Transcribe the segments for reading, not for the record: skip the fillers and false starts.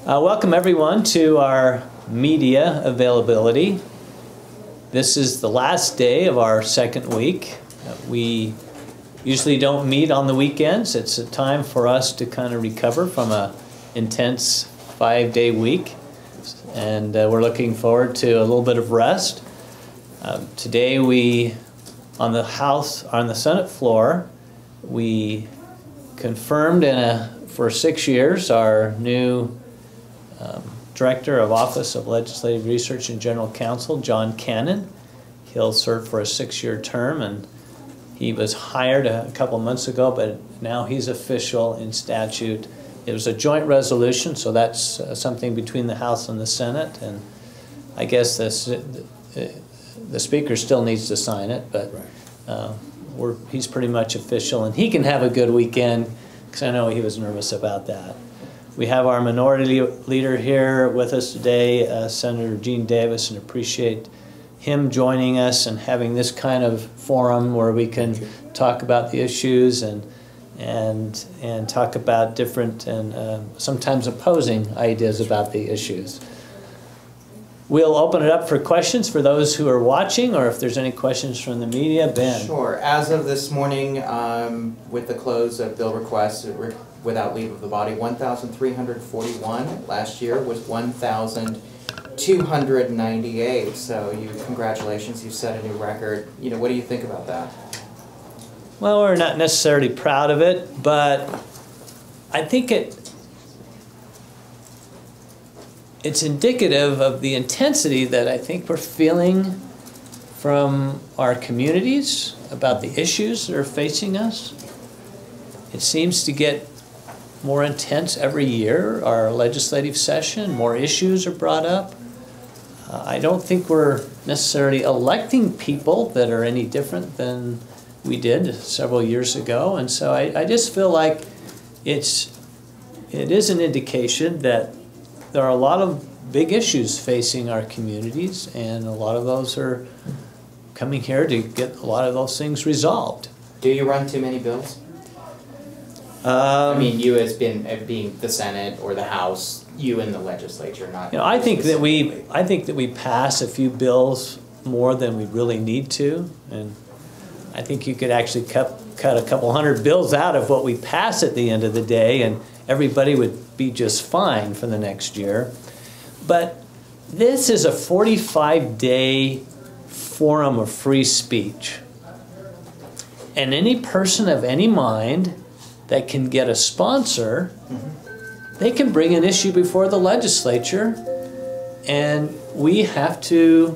Welcome everyone to our media availability. This is the last day of our second week. We usually don't meet on the weekends. It's a time for us to kind of recover from an intense 5-day week. And we're looking forward to a little bit of rest. Today on the Senate floor, we confirmed for 6 years our new Director of Office of Legislative Research and General Counsel, John Cannon. He'll serve for a 6-year term, and he was hired a couple months ago, but now he's official in statute. It was a joint resolution, so that's something between the House and the Senate, and I guess the Speaker still needs to sign it, but he's pretty much official, and he can have a good weekend, because I know he was nervous about that. We have our minority leader here with us today, Senator Gene Davis, and appreciate him joining us and having this kind of forum where we can talk about the issues and talk about different and sometimes opposing ideas about the issues. We'll open it up for questions for those who are watching, or if there's any questions from the media. Ben. Sure. As of this morning, with the close of bill requests without leave of the body, 1,341. Last year was 1,298. So congratulations, you set a new record. What do you think about that? Well, we're not necessarily proud of it, but I think it's indicative of the intensity that I think we're feeling from our communities about the issues that are facing us. It seems to get more intense every year, our legislative session, more issues are brought up. I don't think we're necessarily electing people that are any different than we did several years ago, and so I just feel like it is an indication that there are a lot of big issues facing our communities, and a lot of those are coming here to get a lot of those things resolved. Do you run too many bills? I mean, you as being the Senate or the House, you in the legislature, not. I think that we pass a few bills more than we really need to, and I think you could actually cut a couple hundred bills out of what we pass at the end of the day, and everybody would be just fine for the next year. But this is a 45-day forum of free speech, and any person of any mind that can get a sponsor, they can bring an issue before the legislature, and we have to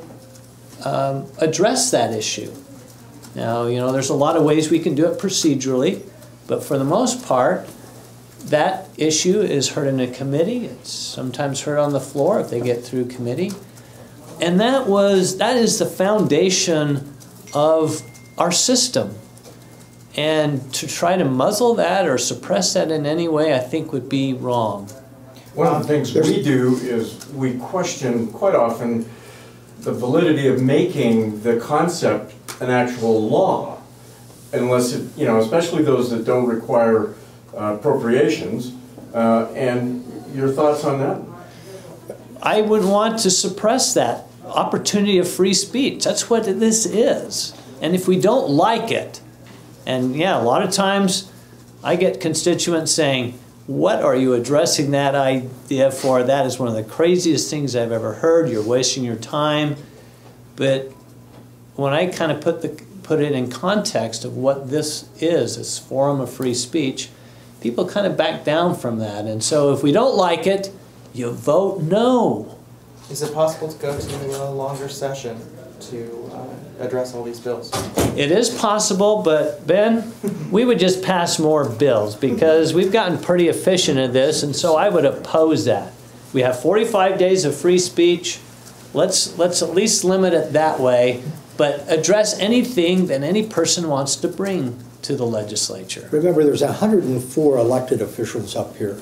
address that issue. Now, there's a lot of ways we can do it procedurally, but for the most part, that issue is heard in a committee. It's sometimes heard on the floor if they get through committee. And that is the foundation of our system. And to try to muzzle that or suppress that in any way, I think would be wrong. One of the things we do is we question quite often the validity of making the concept an actual law, unless it, especially those that don't require appropriations. And your thoughts on that? I would want to suppress that opportunity of free speech. That's what this is. And if we don't like it, and yeah, a lot of times I get constituents saying, what are you addressing that idea for? That is one of the craziest things I've ever heard. You're wasting your time. But when I kind of put it in context of what this forum of free speech, people kind of back down from that. And so if we don't like it, you vote no. Is it possible to go to a longer session to address all these bills? It is possible, but Ben, we would just pass more bills because we've gotten pretty efficient at this, and so I would oppose that. We have 45 days of free speech. Let's at least limit it that way, but address anything that any person wants to bring to the legislature. Remember, there's 104 elected officials up here.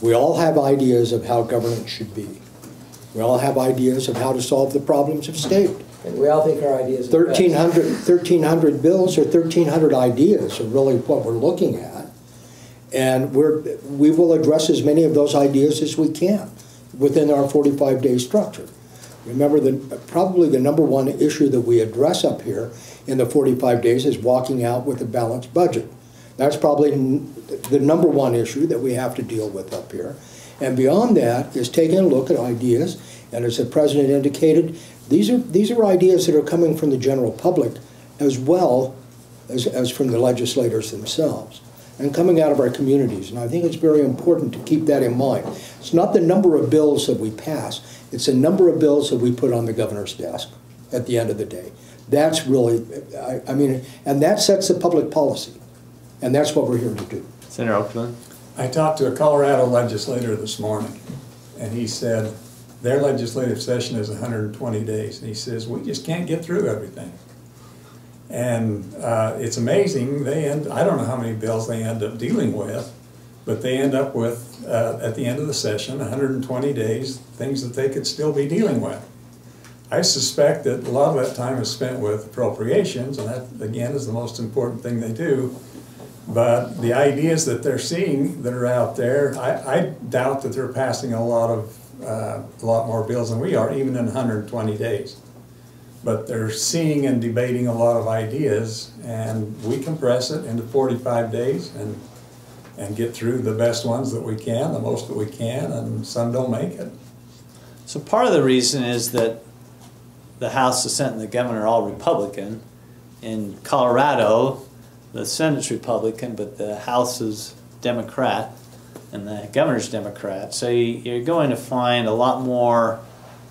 We all have ideas of how government should be. We all have ideas of how to solve the problems of state. And we all think our ideas are 1,300 bills or 1,300 ideas are really what we're looking at. And we will address as many of those ideas as we can within our 45-day structure. Remember that probably the number one issue that we address up here in the 45 days is walking out with a balanced budget. That's probably the number one issue that we have to deal with up here. And beyond that is taking a look at ideas, and as the President indicated, these are ideas that are coming from the general public as well as from the legislators themselves and coming out of our communities. And I think it's very important to keep that in mind. It's not the number of bills that we pass, it's the number of bills that we put on the governor's desk at the end of the day. That's really, I mean, and that sets the public policy. And that's what we're here to do. Senator Oakland? I talked to a Colorado legislator this morning, and he said their legislative session is 120 days. And he says, we just can't get through everything. And it's amazing, I don't know how many bills they end up dealing with, but they end up with, at the end of the session, 120 days, things that they could still be dealing with. I suspect that a lot of that time is spent with appropriations, and that, again, is the most important thing they do. But the ideas that they're seeing that are out there, I doubt that they're passing a lot more bills than we are, even in 120 days. But they're seeing and debating a lot of ideas, and we compress it into 45 days and get through the best ones that we can, the most that we can, and some don't make it. So part of the reason is that the House, the Senate, and the governor are all Republican. In Colorado, the Senate's Republican, but the House is Democrat, and the governor's Democrat. So you're going to find a lot more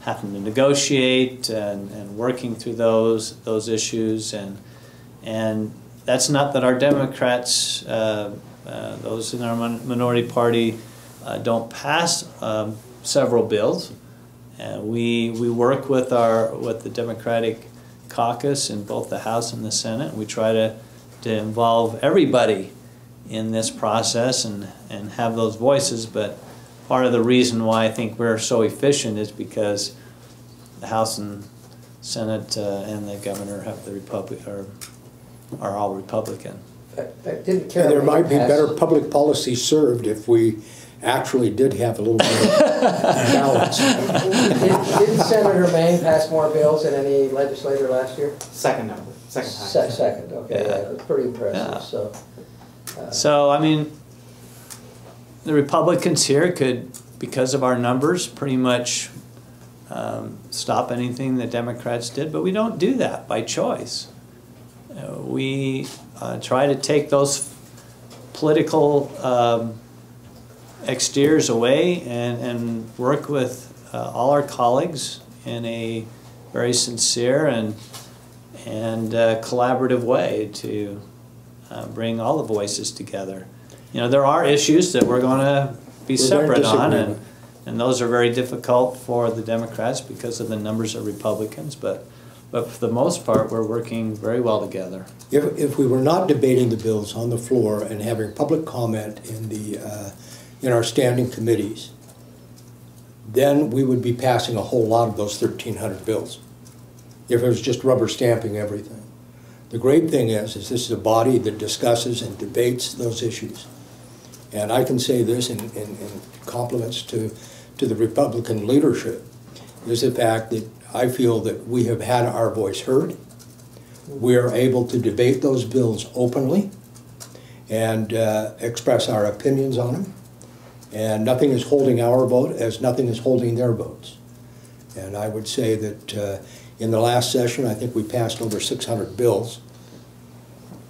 having to negotiate and working through those issues, and that's not that our Democrats, those in our minority party, don't pass several bills. And we work with the Democratic caucus in both the House and the Senate. We try to involve everybody in this process and have those voices, but part of the reason why I think we're so efficient is because the House and Senate and the governor have are all Republican. Didn't And there might be better public policy served if we actually did have a little bit of balance. Didn't Senator Mang pass more bills than any legislator last year? Second time. Second, okay, yeah, that's pretty impressive. Yeah. So, I mean, the Republicans here could, because of our numbers, pretty much stop anything the Democrats did, but we don't do that by choice. We try to take those political exteriors away and work with all our colleagues in a very sincere and collaborative way to bring all the voices together. You know, there are issues that we're going to be separate on, and those are very difficult for the Democrats because of the numbers of Republicans, but for the most part, we're working very well together. If we were not debating the bills on the floor and having public comment in our standing committees, then we would be passing a whole lot of those 1,300 bills if it was just rubber stamping everything. The great thing is this is a body that discusses and debates those issues. And I can say this in compliments to the Republican leadership, is the fact that I feel that we have had our voice heard. We are able to debate those bills openly and express our opinions on them. And nothing is holding our vote as nothing is holding their votes. And I would say that in the last session, I think we passed over 600 bills,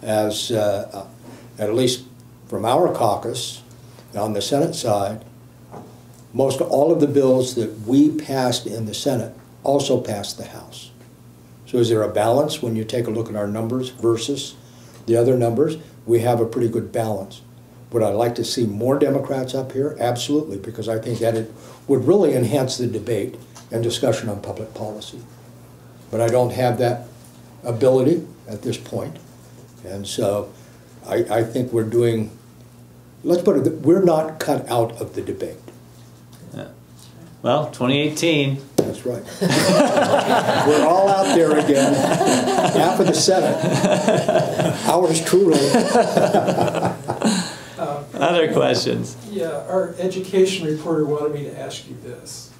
as at least from our caucus on the Senate side. Most all of the bills that we passed in the Senate also passed the House. So is there a balance when you take a look at our numbers versus the other numbers? We have a pretty good balance. Would I like to see more Democrats up here? Absolutely, because I think that it would really enhance the debate and discussion on public policy. But I don't have that ability at this point. And so I think we're doing, let's put it, we're not cut out of the debate. Yeah. Well, 2018. That's right. We're all out there again. Half of the Senate. Ours truly. Other questions? Yeah, our education reporter wanted me to ask you this.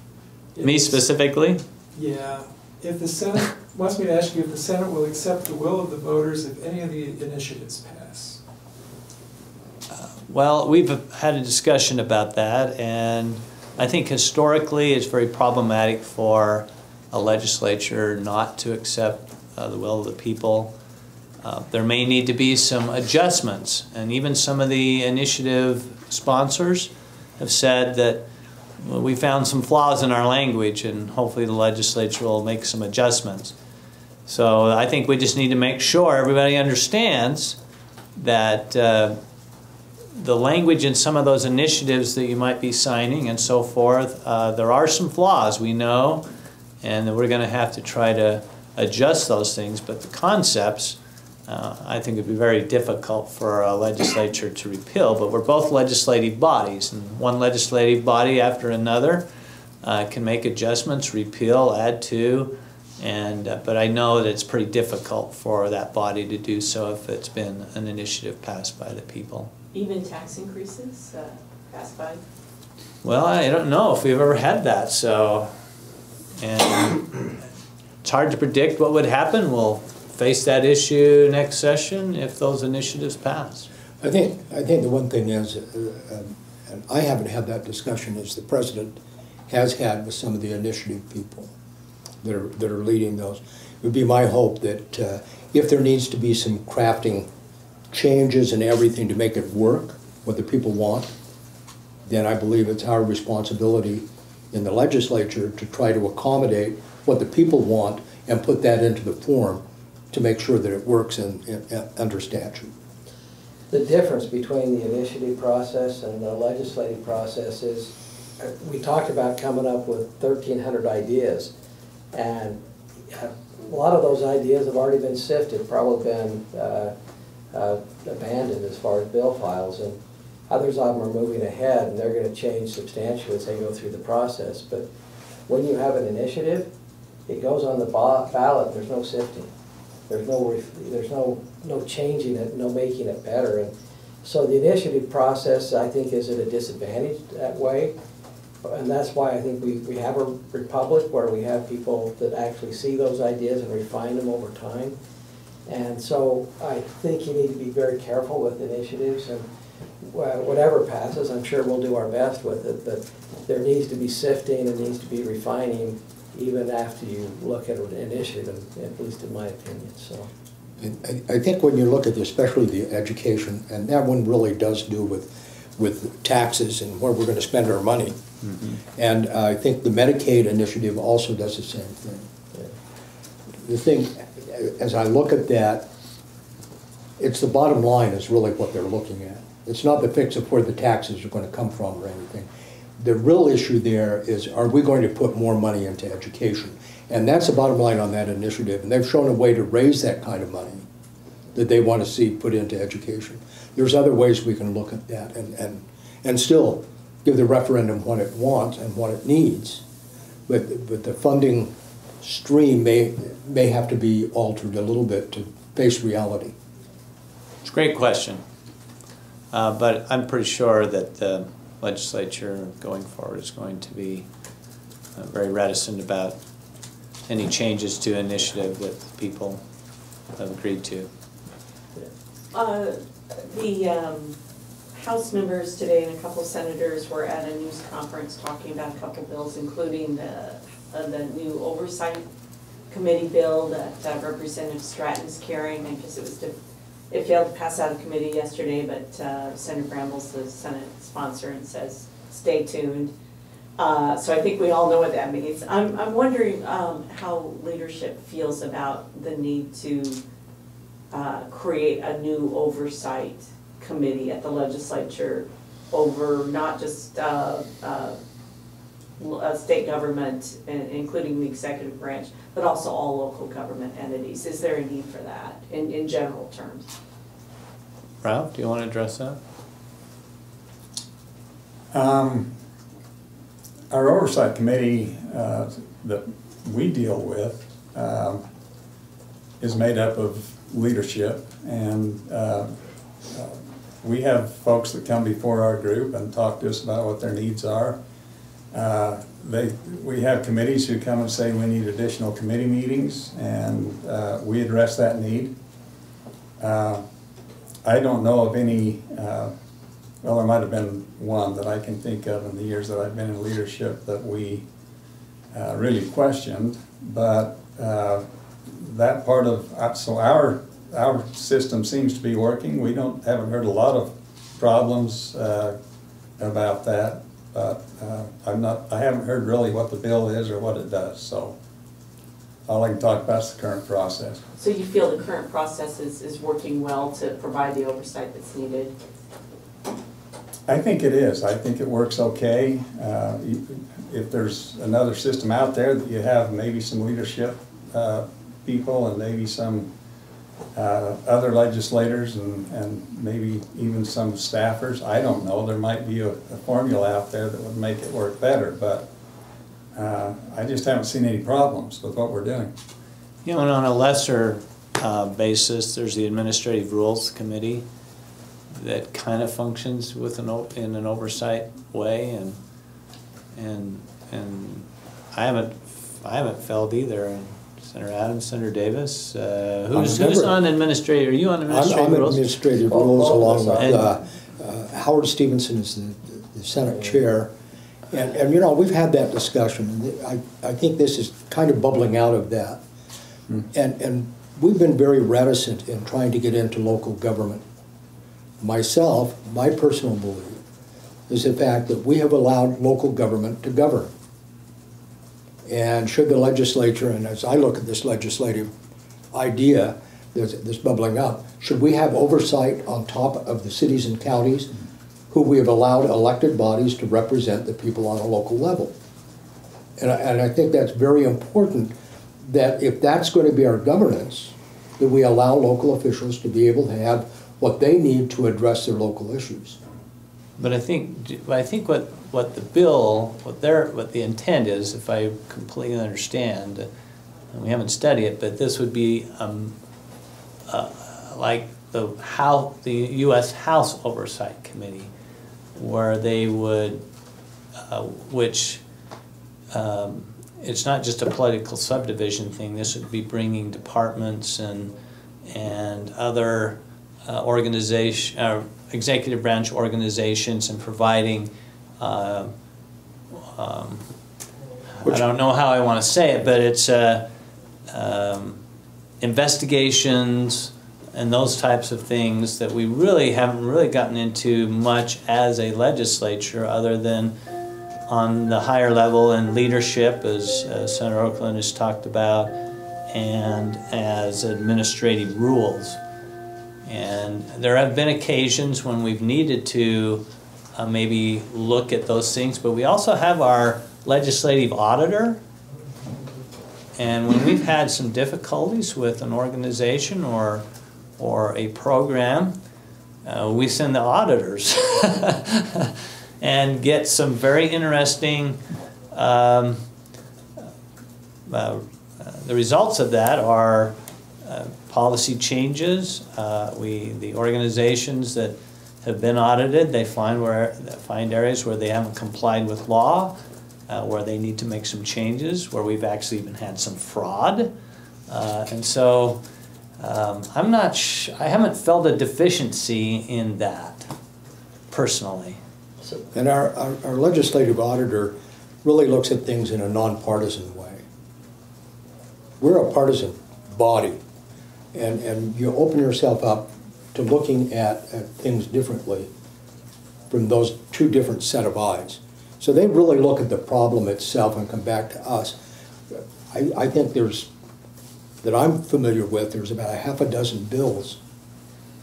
Me specifically? Yeah. If the Senate, wants me to ask you if the Senate will accept the will of the voters if any of the initiatives pass. Well, we've had a discussion about that, and I think historically it's very problematic for a legislature not to accept the will of the people. There may need to be some adjustments, and even some of the initiative sponsors have said that we found some flaws in our language, and hopefully the legislature will make some adjustments. So I think we just need to make sure everybody understands that the language in some of those initiatives that you might be signing and so forth, there are some flaws, we know, and that we're going to have to try to adjust those things, but the concepts, I think it'd be very difficult for a legislature to repeal, but we're both legislative bodies, and one legislative body after another can make adjustments, repeal, add to, and but I know that it's pretty difficult for that body to do so if it's been an initiative passed by the people. Even tax increases passed by? Well, I don't know if we've ever had that, so, and it's hard to predict what would happen. We'll face that issue next session if those initiatives pass. I think the one thing is, and I haven't had that discussion, is the president has had with some of the initiative people that are leading those. It would be my hope that if there needs to be some crafting changes and everything to make it work, what the people want, then I believe it's our responsibility in the legislature to try to accommodate what the people want and put that into the form to make sure that it works under statute. The difference between the initiative process and the legislative process is we talked about coming up with 1,300 ideas, and a lot of those ideas have already been sifted, probably been abandoned as far as bill files, and others of them are moving ahead, and they're going to change substantially as they go through the process. But when you have an initiative, it goes on the ballot. There's no sifting. There's no changing it, no making it better. And so the initiative process, I think, is at a disadvantage that way. And that's why I think we have a republic where we have people that actually see those ideas and refine them over time. And so I think you need to be very careful with initiatives, and whatever passes, I'm sure we'll do our best with it, but there needs to be sifting and needs to be refining even after you look at an initiative, at least in my opinion. So, I think when you look at especially the education, and that one really does do with taxes and where we're going to spend our money. Mm-hmm. And I think the Medicaid initiative also does the same thing. Yeah. The thing, as I look at that, it's the bottom line is really what they're looking at. It's not the fix of where the taxes are going to come from or anything. The real issue there is, are we going to put more money into education? And that's the bottom line on that initiative. And they've shown a way to raise that kind of money that they want to see put into education. There's other ways we can look at that and still give the referendum what it wants and what it needs. But the funding stream may have to be altered a little bit to face reality. It's a great question. But I'm pretty sure that the legislature going forward is going to be very reticent about any changes to initiative that people have agreed to. The House members today and a couple of senators were at a news conference talking about a couple bills, including the new oversight committee bill that Representative Stratton's carrying, because it failed to pass out of committee yesterday, but Senator Bramble's the Senate sponsor and says, stay tuned. So I think we all know what that means. I'm wondering how leadership feels about the need to create a new oversight committee at the legislature over not just state government, including the executive branch, but also all local government entities. Is there a need for that in general terms? Ralph, do you want to address that? Our oversight committee that we deal with is made up of leadership, and we have folks that come before our group and talk to us about what their needs are. We have committees who come and say we need additional committee meetings, and we address that need. I don't know of any, well, there might have been one that I can think of in the years that I've been in leadership that we really questioned, but that part of, so our system seems to be working. We haven't heard a lot of problems about that, but I haven't heard really what the bill is or what it does, so all I can talk about is the current process. So you feel the current process is working well to provide the oversight that's needed? I think it is. I think it works okay. If there's another system out there that you have maybe some leadership people and maybe some other legislators and maybe even some staffers, I don't know, there might be a formula out there that would make it work better, but I just haven't seen any problems with what we're doing. You know, and on a lesser basis, there's the Administrative Rules Committee that kind of functions with in an oversight way, and I haven't felt either. And Senator Adams, Senator Davis, who's on administrative? Are you on administrative rules? I'm administrative rules along with Howard Stevenson is the Senate chair, and you know, we've had that discussion. And I think this is kind of bubbling out of that, and we've been very reticent in trying to get into local government. Myself, my personal belief is the fact that we have allowed local government to govern. And should the legislature, and as I look at this legislative idea that's bubbling up, should we have oversight on top of the cities and counties who we have allowed elected bodies to represent the people on a local level? And I think that's very important, that if that's going to be our governance, that we allow local officials to be able to have what they need to address their local issues. But I think what the bill, what the intent is, if I completely understand, and we haven't studied it, but this would be like the U.S. House Oversight Committee, where they would, it's not just a political subdivision thing. This would be bringing departments and other executive branch organizations and providing, I don't know how I want to say it, but it's investigations and those types of things that we really haven't really gotten into much as a legislature, other than on the higher level in leadership, as Senator Oakland has talked about, and as administrative rules. And there have been occasions when we've needed to maybe look at those things, but we also have our legislative auditor. And when we've had some difficulties with an organization or a program, we send the auditors and get some very interesting, the results of that are policy changes. The organizations that have been audited, they find areas where they haven't complied with law, where they need to make some changes, where we've actually even had some fraud, and so I haven't felt a deficiency in that personally. And our legislative auditor really looks at things in a nonpartisan way. We're a partisan body. And you open yourself up to looking at things differently from those two different set of eyes. So they really look at the problem itself and come back to us. I think that I'm familiar with, there's about a half a dozen bills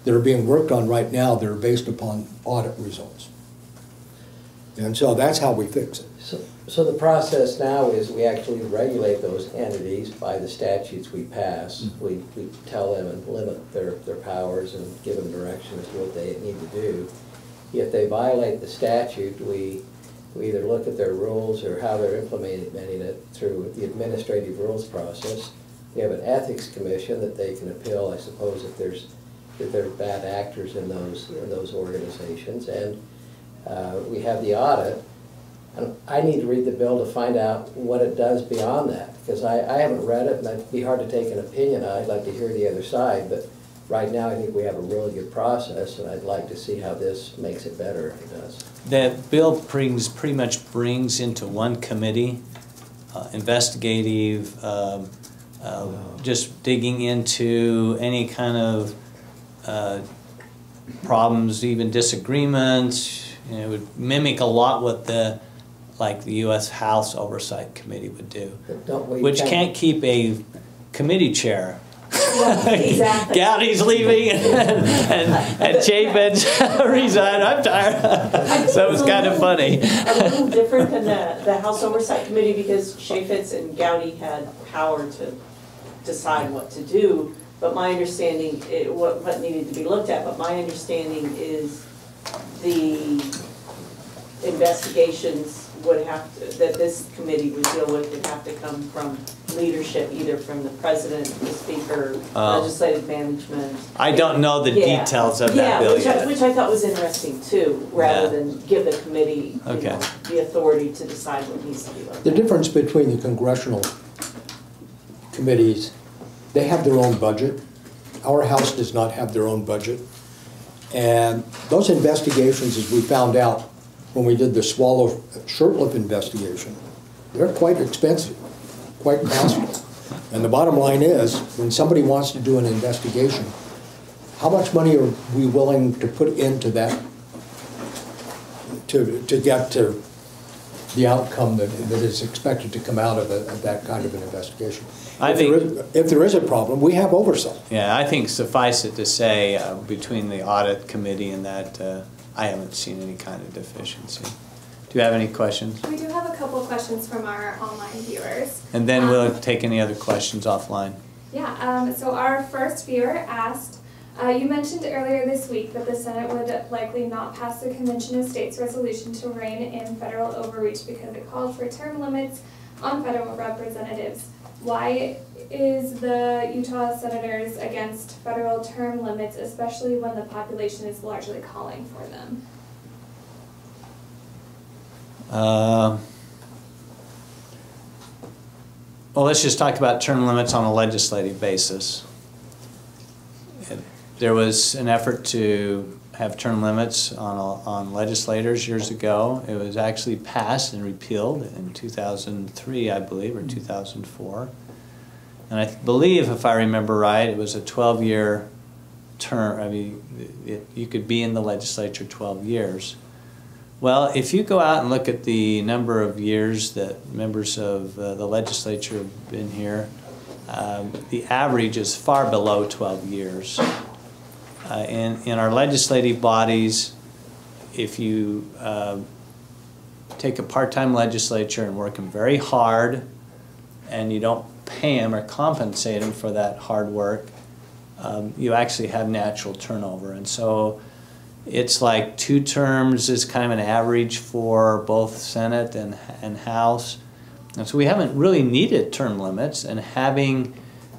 that are being worked on right now that are based upon audit results. And so that's how we fix it. So the process now is we actually regulate those entities by the statutes we pass. We tell them and limit their powers and give them direction as to what they need to do. If they violate the statute, we either look at their rules or how they're implementing it through the administrative rules process. We have an ethics commission that they can appeal, I suppose, if there's that there are bad actors in those organizations. And we have the audit. And I need to read the bill to find out what it does beyond that, because I haven't read it, and it'd be hard to take an opinion on it. I'd like to hear the other side, but right now I think we have a really good process, and I'd like to see how this makes it better if it does. That bill pretty much brings into one committee investigative, just digging into any kind of problems, even disagreements. You know, it would mimic a lot what the U.S. House Oversight Committee would do, which can't keep a committee chair. Yeah, exactly. Gowdy's leaving and Chaffetz resigned. I'm tired. So it's kind of funny. A little different than the House Oversight Committee, because Chaffetz and Gowdy had power to decide what to do. But my understanding, what needed to be looked at, but my understanding is the investigations would have to, that this committee would deal with, would have to come from leadership, either from the president, the speaker, legislative management. I don't know the details of that bill yet. Which I thought was interesting too, rather than give the committee the authority to decide what needs to be looked at. The difference between the congressional committees, they have their own budget. Our House does not have their own budget. And those investigations, as we found out when we did the Swallow Shurtleff investigation, they're quite expensive, quite costly. And the bottom line is, when somebody wants to do an investigation, how much money are we willing to put into that to get to the outcome that is expected to come out of that kind of an investigation? If there is a problem, we have oversight. Yeah, I think suffice it to say, between the audit committee and that, I haven't seen any kind of deficiency. Do you have any questions? We do have a couple of questions from our online viewers. And then we'll take any other questions offline. Yeah, so our first viewer asked, you mentioned earlier this week that the Senate would likely not pass the Convention of States resolution to rein in federal overreach because it called for term limits on federal representatives. Why is the Utah senators against federal term limits, especially when the population is largely calling for them? Well, let's just talk about term limits on a legislative basis. There was an effort to have term limits on legislators years ago. It was actually passed and repealed in 2003, I believe, or 2004. And I believe, if I remember right, it was a 12-year term. I mean, you could be in the legislature 12 years. Well, if you go out and look at the number of years that members of the legislature have been here, the average is far below 12 years. In our legislative bodies, if you take a part-time legislature and work them very hard, and you don't pay them or compensate them for that hard work, you actually have natural turnover. And so it's like 2 terms is kind of an average for both Senate and House. And so we haven't really needed term limits, and having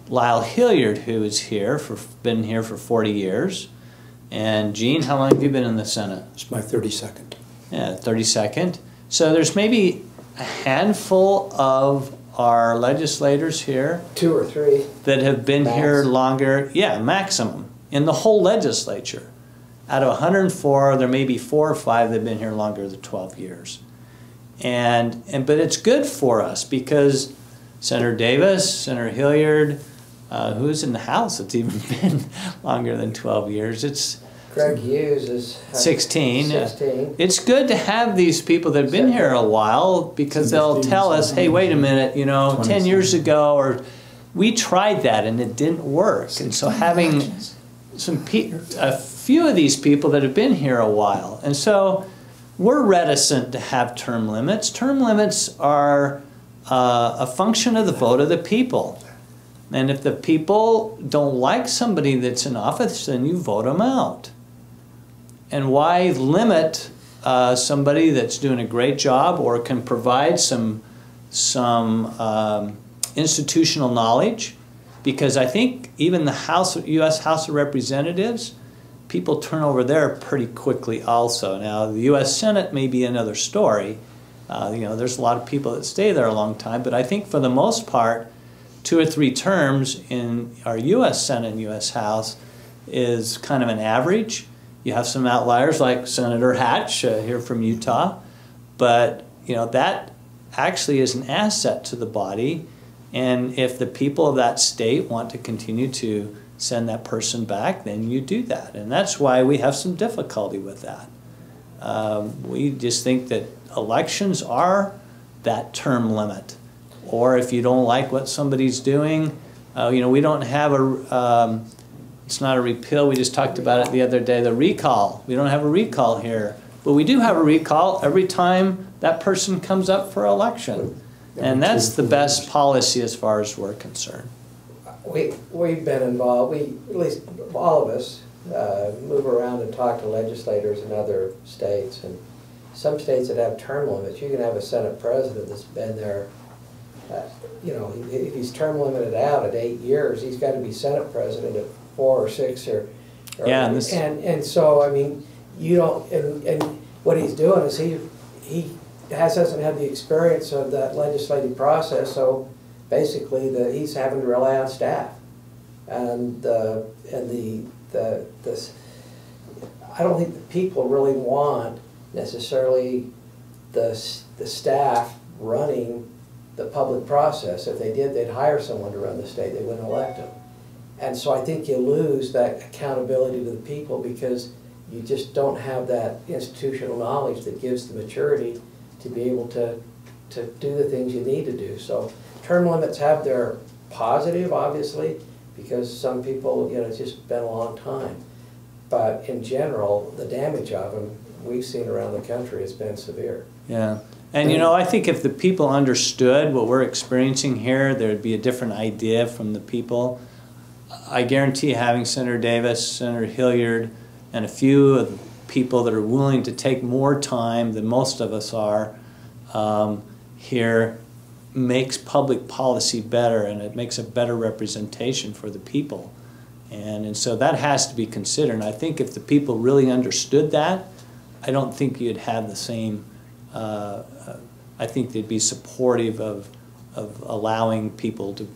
Lyle Hilliard, who is here, been here for 40 years. And Gene, how long have you been in the Senate? It's my 32nd. Yeah, 32nd. So there's maybe a handful of our legislators here. 2 or 3. That have been here longer. Yeah, maximum. In the whole legislature. Out of 104, there may be 4 or 5 that have been here longer than 12 years. But it's good for us because Senator Davis, Senator Hilliard, who's in the House that's even been longer than 12 years. It's Greg Hughes is 16. It's good to have these people that have been here a while because they'll tell us, hey, wait a minute, 10 years ago, or we tried that and it didn't work. And so having a few of these people that have been here a while. And so we're reticent to have term limits. Term limits are a function of the vote of the people. And if the people don't like somebody that's in office, then you vote them out. And why limit somebody that's doing a great job or can provide some institutional knowledge because I think even the U.S. House of Representatives, people turn over there pretty quickly also. Now, the U.S. Senate may be another story. You know, there's a lot of people that stay there a long time, but I think for the most part, 2 or 3 terms in our U.S. Senate and U.S. House is kind of an average. You have some outliers like Senator Hatch here from Utah, but you know, that actually is an asset to the body, and if the people of that state want to continue to send that person back, then you do that, and that's why we have some difficulty with that. We just think that elections are that term limit, or if you don't like what somebody's doing, you know, we don't have a, it's not a repeal, we just talked about it the other day, the recall. We don't have a recall here, but we do have a recall every time that person comes up for election. And that's the best policy as far as we're concerned. We've been involved, at least all of us, move around and talk to legislators in other states. And some states that have term limits, you can have a Senate president that's been there, you know, if he's term limited out at 8 years, he's got to be Senate president at 4 or 6 or yeah, and so I mean, you don't, and what he's doing is he doesn't have the experience of that legislative process, so basically he's having to rely on staff, and I don't think the people really want necessarily the staff running the public process. If they did, they'd hire someone to run the state. They wouldn't elect them. And so I think you lose that accountability to the people because you just don't have that institutional knowledge that gives the maturity to be able to do the things you need to do. So term limits have their positive, obviously, because some people, you know, it's just been a long time. But in general, the damage of them we've seen around the country has been severe. Yeah. And you know, I think if the people understood what we're experiencing here, there'd be a different idea from the people. I guarantee having Senator Davis, Senator Hilliard, and a few of the people that are willing to take more time than most of us are here makes public policy better, and it makes a better representation for the people. And so that has to be considered. And I think if the people really understood that, I don't think you'd have the same, I think they'd be supportive of allowing people to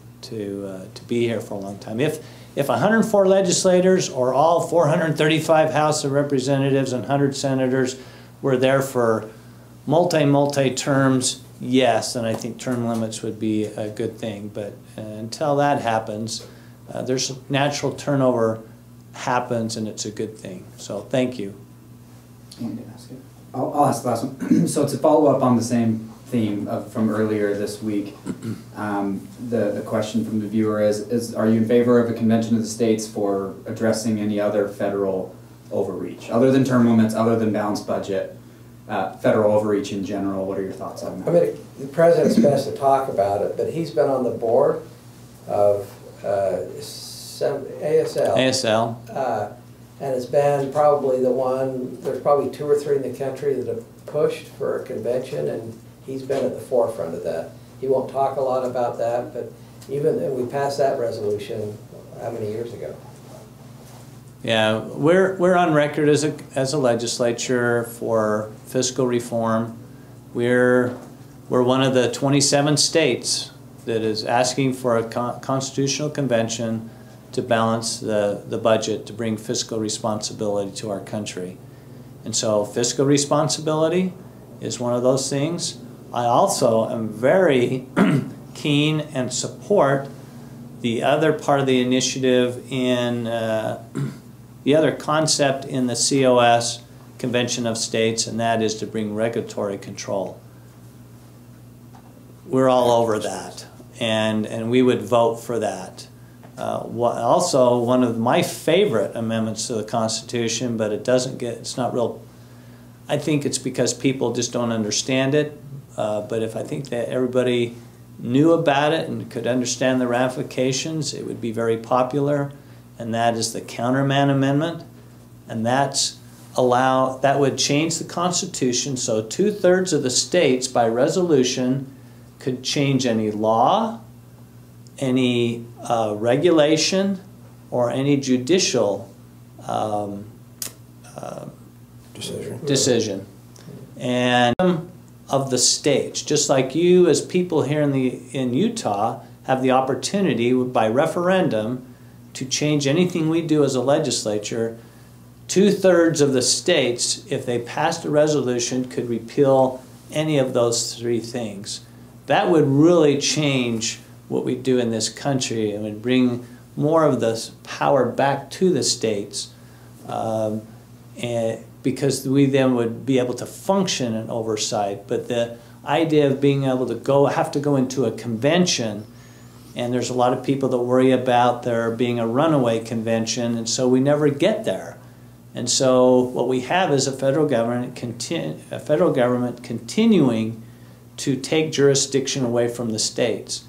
be here for a long time. If 104 legislators or all 435 House of Representatives and 100 senators were there for multi terms, yes, then I think term limits would be a good thing. But until that happens, there's natural turnover happens, and it's a good thing. So thank you. I'll ask the last one. So to follow up on the same theme from earlier this week, the question from the viewer is are you in favor of a convention of the states for addressing any other federal overreach, other than term limits, other than balanced budget, federal overreach in general? What are your thoughts on that? I mean, the president's best to talk about it, but he's been on the board of ASL. And it's been probably the one, there's probably 2 or 3 in the country that have pushed for a convention, and he's been at the forefront of that. He won't talk a lot about that, but and we passed that resolution how many years ago? Yeah, we're on record as a legislature for fiscal reform. We're one of the 27 states that is asking for a constitutional convention to balance the budget, to bring fiscal responsibility to our country. And so fiscal responsibility is one of those things. I also am very keen and support the other part of the initiative in the other concept in the COS, Convention of States, and that is to bring regulatory control. We're all over that, and we would vote for that. Also, one of my favorite amendments to the Constitution, but it's not real, I think it's because people just don't understand it, but if I think that everybody knew about it and could understand the ramifications, it would be very popular, and that is the Counterman Amendment, and that would change the Constitution so 2/3 of the states by resolution could change any law, any regulation or any judicial decision. And of the states, just like you as people here in Utah have the opportunity by referendum to change anything we do as a legislature, 2/3 of the states, if they passed a resolution, could repeal any of those 3 things. That would really change what we do in this country and would bring more of the power back to the states, and because we then would be able to function in oversight. But the idea of being able to have to go into a convention, and there's a lot of people that worry about there being a runaway convention, and so we never get there. And so what we have is a federal government continuing to take jurisdiction away from the states.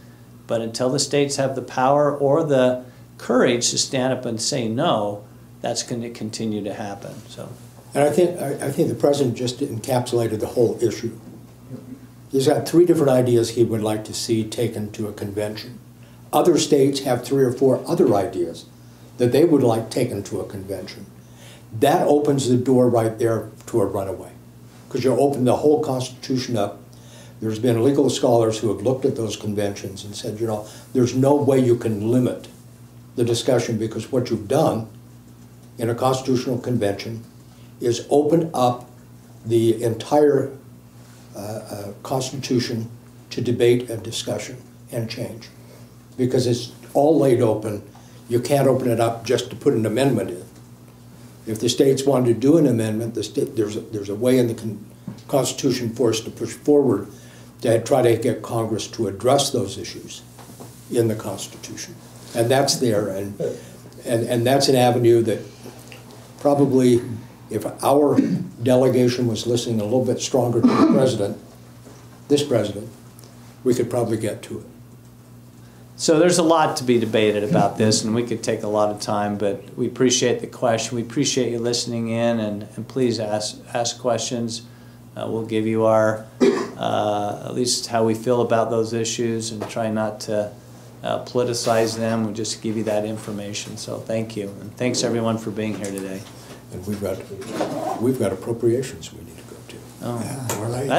But until the states have the power or the courage to stand up and say no, that's going to continue to happen. So, and I think the president just encapsulated the whole issue. He's got 3 different ideas he would like to see taken to a convention. Other states have 3 or 4 other ideas that they would like taken to a convention. That opens the door right there to a runaway, because you open the whole Constitution up. There's been legal scholars who have looked at those conventions and said, you know, there's no way you can limit the discussion, because what you've done in a constitutional convention is open up the entire Constitution to debate and discussion and change, because it's all laid open. You can't open it up just to put an amendment in. If the states wanted to do an amendment, there's a way in the Constitution for us to push forward to try to get Congress to address those issues in the Constitution. And that's there, and that's an avenue that probably, if our delegation was listening a little bit stronger to the president, this president, we could probably get to it. So there's a lot to be debated about this, and we could take a lot of time, but we appreciate the question. We appreciate you listening in, and please ask questions. We'll give you our, at least how we feel about those issues, and try not to politicize them. We'll just give you that information. So thank you, and thanks everyone for being here today. And we've got appropriations we need to go to. Oh, Yeah, we're late.